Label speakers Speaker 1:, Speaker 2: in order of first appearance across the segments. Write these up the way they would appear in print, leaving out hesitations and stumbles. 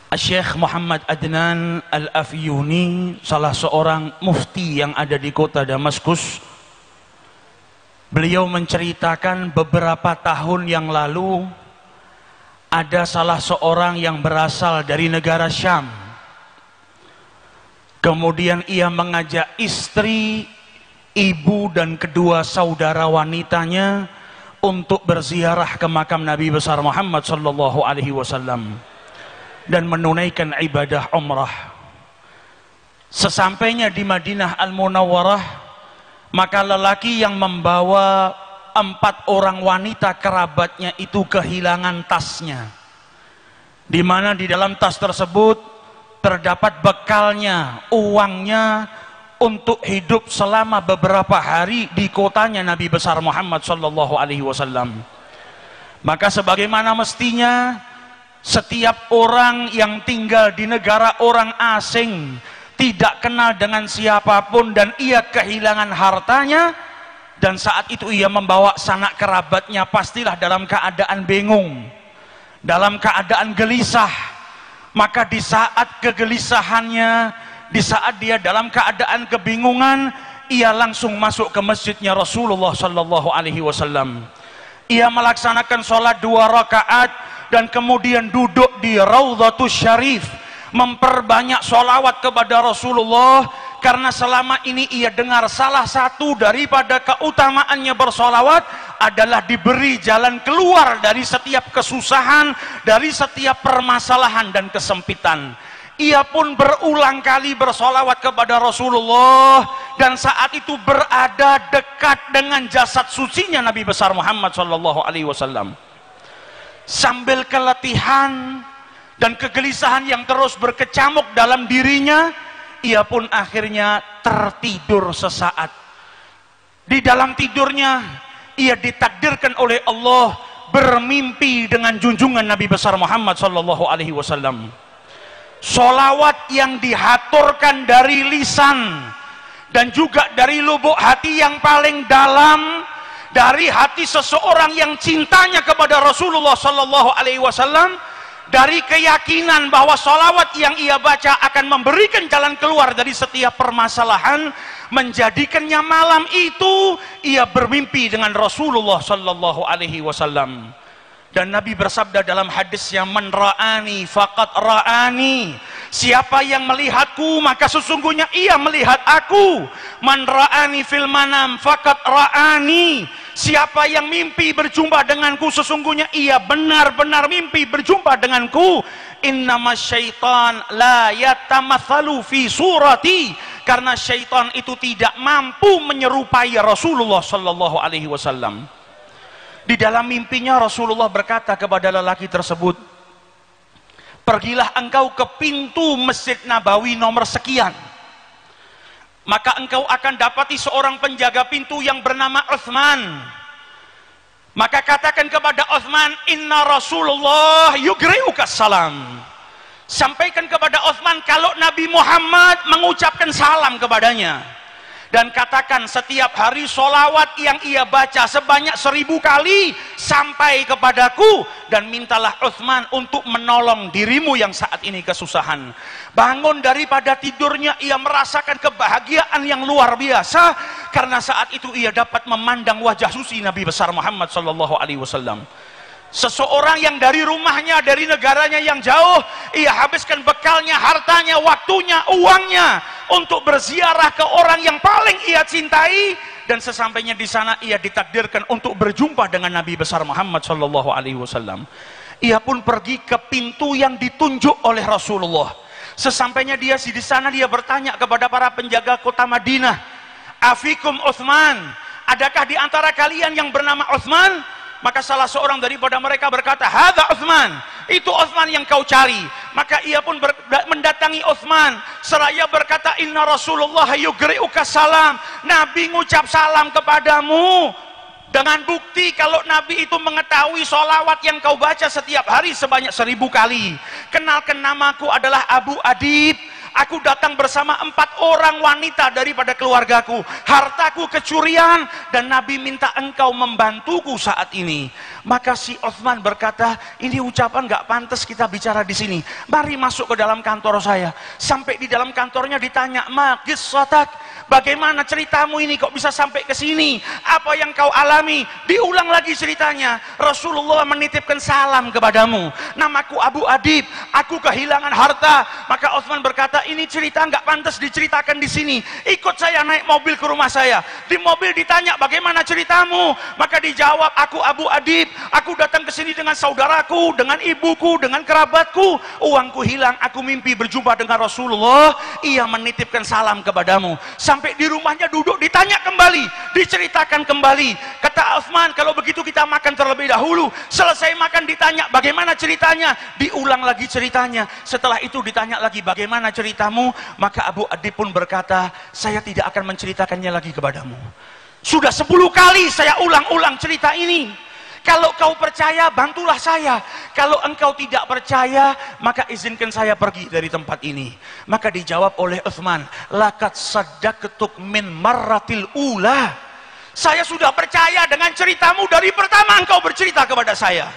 Speaker 1: Syekh Muhammad Adnan Al-Afyuni, salah seorang mufti yang ada di kota Damaskus, beliau menceritakan beberapa tahun yang lalu ada salah seorang yang berasal dari negara Syam. Kemudian ia mengajak istri, ibu dan kedua saudara wanitanya untuk berziarah ke makam Nabi besar Muhammad sallallahu alaihi wasallam dan menunaikan ibadah umrah. Sesampainya di Madinah Al-Munawwarah, maka lelaki yang membawa 4 orang wanita kerabatnya itu kehilangan tasnya, di mana di dalam tas tersebut terdapat bekalnya, uangnya untuk hidup selama beberapa hari di kotanya Nabi besar Muhammad sallallahu alaihi wasallam. Maka sebagaimana mestinya setiap orang yang tinggal di negara orang asing, tidak kenal dengan siapapun, dan ia kehilangan hartanya, dan saat itu ia membawa sanak kerabatnya, pastilah dalam keadaan bingung, dalam keadaan gelisah. Maka di saat kegelisahannya, di saat dia dalam keadaan kebingungan, ia langsung masuk ke masjidnya Rasulullah sallallahu alaihi wasallam. Ia melaksanakan sholat 2 rakaat dan kemudian duduk di Raudhatus Syarif, memperbanyak sholawat kepada Rasulullah, karena selama ini ia dengar salah satu daripada keutamaannya bersolawat adalah diberi jalan keluar dari setiap kesusahan, dari setiap permasalahan dan kesempitan. Ia pun berulang kali bersolawat kepada Rasulullah, dan saat itu berada dekat dengan jasad sucinya Nabi besar Muhammad sallallahu alaihi wasallam. Sambil keletihan dan kegelisahan yang terus berkecamuk dalam dirinya, ia pun akhirnya tertidur sesaat. Di dalam tidurnya ia ditakdirkan oleh Allah bermimpi dengan junjungan Nabi besar Muhammad sallallahu alaihi wasallam. Sholawat yang dihaturkan dari lisan dan juga dari lubuk hati yang paling dalam, dari hati seseorang yang cintanya kepada Rasulullah sallallahu alaihi wasallam, dari keyakinan bahwa sholawat yang ia baca akan memberikan jalan keluar dari setiap permasalahan, menjadikannya malam itu ia bermimpi dengan Rasulullah sallallahu alaihi wasallam. Dan Nabi bersabda dalam hadisnya, man ra'ani faqad ra'ani, siapa yang melihatku maka sesungguhnya ia melihat aku. Man ra'ani fil manam faqad ra'ani, siapa yang mimpi berjumpa denganku sesungguhnya ia benar-benar mimpi berjumpa denganku. Innama syaitan la yatamathalu fi surati, karena syaitan itu tidak mampu menyerupai Rasulullah sallallahu alaihi wasallam. Di dalam mimpinya Rasulullah berkata kepada lelaki tersebut, pergilah engkau ke pintu Masjid Nabawi nomor sekian, maka engkau akan dapati seorang penjaga pintu yang bernama Utsman. Maka katakan kepada Utsman, inna Rasulullah yugri'uka salam. Sampaikan kepada Utsman kalau Nabi Muhammad mengucapkan salam kepadanya. Dan katakan setiap hari sholawat yang ia baca sebanyak 1000 kali sampai kepadaku, dan mintalah Utsman untuk menolong dirimu yang saat ini kesusahan. Bangun daripada tidurnya ia merasakan kebahagiaan yang luar biasa, karena saat itu ia dapat memandang wajah suci Nabi besar Muhammad sallallahu alaihi wasallam. Seseorang yang dari rumahnya, dari negaranya yang jauh, ia habiskan bekalnya, hartanya, waktunya, uangnya untuk berziarah ke orang yang paling ia cintai, dan sesampainya di sana ia ditakdirkan untuk berjumpa dengan Nabi besar Muhammad sallallahu alaihi wasallam. Ia pun pergi ke pintu yang ditunjuk oleh Rasulullah. Sesampainya dia di sana, dia bertanya kepada para penjaga kota Madinah, afikum Utsman, adakah di antara kalian yang bernama Utsman? Maka salah seorang daripada mereka berkata, hadza Utsman, itu Utsman yang kau cari. Maka ia pun mendatangi Utsman seraya berkata, inna Rasulullah yugri'uka salam, Nabi ngucap salam kepadamu. Dengan bukti kalau Nabi itu mengetahui sholawat yang kau baca setiap hari sebanyak 1000 kali. Kenalkan, namaku adalah Abu Adib. aku datang bersama 4 orang wanita daripada keluargaku, hartaku kecurian, dan Nabi minta engkau membantuku saat ini. Maka si Uthman berkata, ini ucapan gak pantas kita bicara di sini, mari masuk ke dalam kantor saya. Sampai di dalam kantornya ditanya, ma qissatak, bagaimana ceritamu ini kok bisa sampai ke sini, apa yang kau alami? Diulang lagi ceritanya. Rasulullah menitipkan salam kepadamu, namaku Abu Adib, aku kehilangan harta. Maka Uthman berkata, ini cerita nggak pantas diceritakan di sini, ikut saya naik mobil ke rumah saya. Di mobil ditanya, bagaimana ceritamu? Maka dijawab, aku Abu Adib, aku datang ke sini dengan saudaraku, dengan ibuku, dengan kerabatku, uangku hilang, aku mimpi berjumpa dengan Rasulullah, ia menitipkan salam kepadamu. Sampai di rumahnya duduk, ditanya kembali, diceritakan kembali. Kata Uthman, kalau begitu kita makan terlebih dahulu. Selesai makan ditanya, bagaimana ceritanya? Diulang lagi ceritanya. Setelah itu ditanya lagi, bagaimana ceritamu? Maka Abu Adib pun berkata, saya tidak akan menceritakannya lagi kepadamu. Sudah 10 kali saya ulang-ulang cerita ini. Kalau kau percaya, bantulah saya. Kalau engkau tidak percaya, maka izinkan saya pergi dari tempat ini. Maka dijawab oleh Uthman, laqad saddaqtuk min marratil ula. Saya sudah percaya dengan ceritamu dari pertama engkau bercerita kepada saya.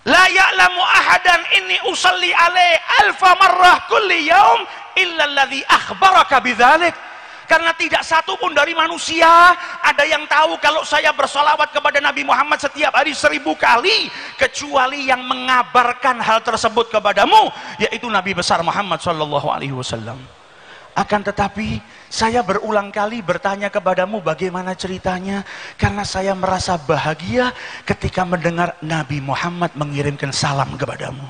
Speaker 1: La ya'lamu ahadan inni usalli alaih alfa marrah kulli yaum illa alladhi akhbaraka bidzalik. Karena tidak satu pun dari manusia ada yang tahu kalau saya bersolawat kepada Nabi Muhammad setiap hari 1000 kali, kecuali yang mengabarkan hal tersebut kepadamu, yaitu Nabi besar Muhammad SAW. Akan tetapi saya berulang kali bertanya kepadamu bagaimana ceritanya, karena saya merasa bahagia ketika mendengar Nabi Muhammad mengirimkan salam kepadamu.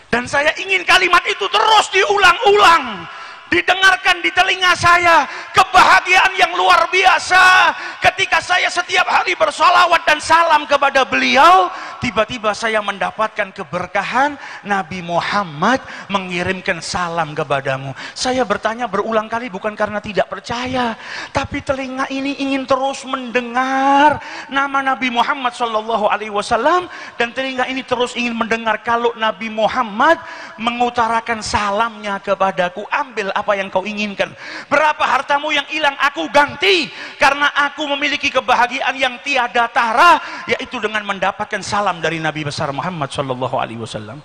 Speaker 1: Dan saya ingin kalimat itu terus diulang-ulang, didengarkan di telinga saya. Kebahagiaan yang luar biasa ketika saya setiap hari bersalawat dan salam kepada beliau, tiba-tiba saya mendapatkan keberkahan Nabi Muhammad mengirimkan salam kepadamu. Saya bertanya berulang kali bukan karena tidak percaya, tapi telinga ini ingin terus mendengar nama Nabi Muhammad SAW, dan telinga ini terus ingin mendengar kalau Nabi Muhammad mengutarakan salamnya kepadaku, ambil apa yang kau inginkan. Berapa hartamu yang hilang aku ganti, karena aku memiliki kebahagiaan yang tiada tara, yaitu dengan mendapatkan salam dari Nabi besar Muhammad SAW.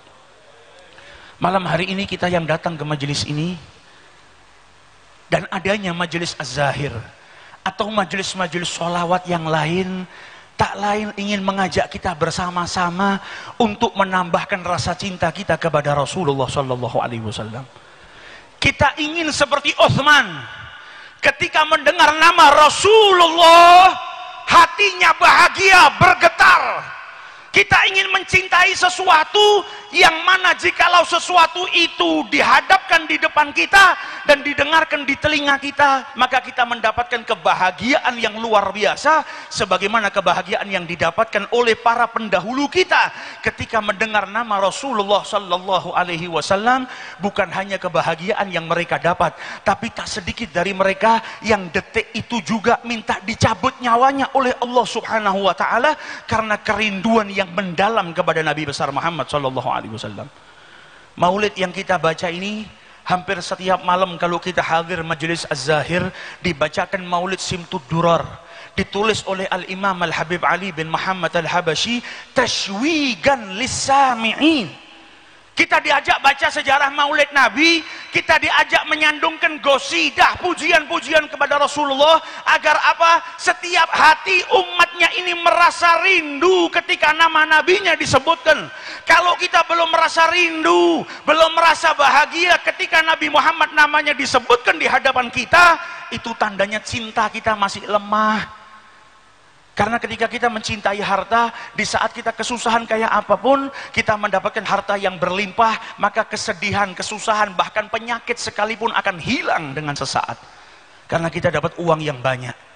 Speaker 1: Malam hari ini kita yang datang ke majelis ini, dan adanya majelis Az-Zahir atau majelis-majelis sholawat yang lain, tak lain ingin mengajak kita bersama-sama untuk menambahkan rasa cinta kita kepada Rasulullah SAW. Kita ingin seperti Uthman, ketika mendengar nama Rasulullah, hatinya bahagia, bergetar. Kita ingin mencintai sesuatu yang mana jikalau sesuatu itu dihadapkan di depan kita dan didengarkan di telinga kita, maka kita mendapatkan kebahagiaan yang luar biasa, sebagaimana kebahagiaan yang didapatkan oleh para pendahulu kita ketika mendengar nama Rasulullah SAW. Bukan hanya kebahagiaan yang mereka dapat, tapi tak sedikit dari mereka yang detik itu juga minta dicabut nyawanya oleh Allah Subhanahu wa Ta'ala karena kerinduan yang mendalam kepada Nabi besar Muhammad SAW. Maulid yang kita baca ini, hampir setiap malam kalau kita hadir majelis Az-Zahir, dibacakan Maulid Simtud Durar, ditulis oleh Al-Imam Al-Habib Ali bin Muhammad Al-Habashi, tashwigan lis-sami'in. Kita diajak baca sejarah Maulid Nabi, kita diajak menyandungkan gosidah, pujian-pujian kepada Rasulullah, agar apa? Setiap hati umatnya ini merasa rindu ketika nama nabinya disebutkan. Kalau kita belum merasa rindu, belum merasa bahagia ketika Nabi Muhammad namanya disebutkan di hadapan kita, itu tandanya cinta kita masih lemah. Karena ketika kita mencintai harta, di saat kita kesusahan kayak apapun, kita mendapatkan harta yang berlimpah, maka kesedihan, kesusahan, bahkan penyakit sekalipun akan hilang dengan sesaat. Karena kita dapat uang yang banyak.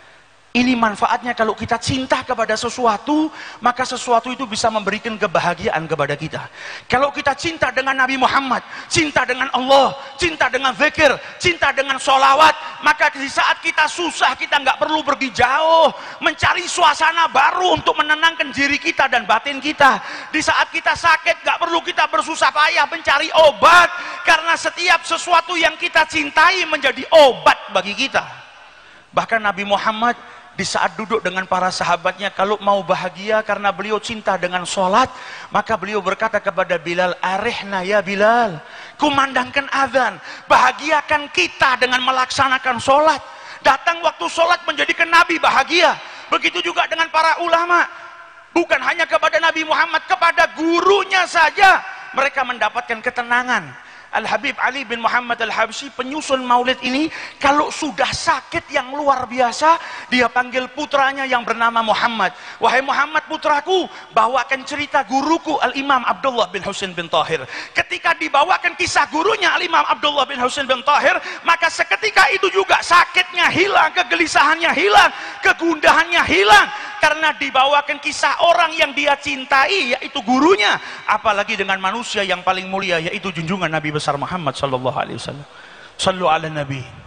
Speaker 1: Ini manfaatnya kalau kita cinta kepada sesuatu, maka sesuatu itu bisa memberikan kebahagiaan kepada kita. Kalau kita cinta dengan Nabi Muhammad, cinta dengan Allah, cinta dengan zikir, cinta dengan sholawat, Maka di saat kita susah, kita nggak perlu pergi jauh mencari suasana baru untuk menenangkan diri kita dan batin kita. Di saat kita sakit, nggak perlu kita bersusah payah mencari obat, karena setiap sesuatu yang kita cintai menjadi obat bagi kita. Bahkan Nabi Muhammad di saat duduk dengan para sahabatnya, kalau mau bahagia karena beliau cinta dengan sholat, maka beliau berkata kepada Bilal, arihna ya Bilal, kumandangkan azan, bahagiakan kita dengan melaksanakan sholat. Datang waktu sholat menjadikan Nabi bahagia. Begitu juga dengan para ulama, bukan hanya kepada Nabi Muhammad, kepada gurunya saja mereka mendapatkan ketenangan. Al-Habib Ali bin Muhammad Al-Habsyi, penyusun maulid ini, kalau sudah sakit yang luar biasa, dia panggil putranya yang bernama Muhammad. Wahai Muhammad putraku, bawakan cerita guruku Al-Imam Abdullah bin Husain bin Tahir. Ketika dibawakan kisah gurunya Al-Imam Abdullah bin Husain bin Tahir, maka seketika itu juga sakitnya hilang, kegelisahannya hilang, kegundahannya hilang, karena dibawakan kisah orang yang dia cintai, yaitu gurunya. Apalagi dengan manusia yang paling mulia, yaitu junjungan Nabi besar Muhammad sallallahu alaihi wasallam. Sallu ala Nabi.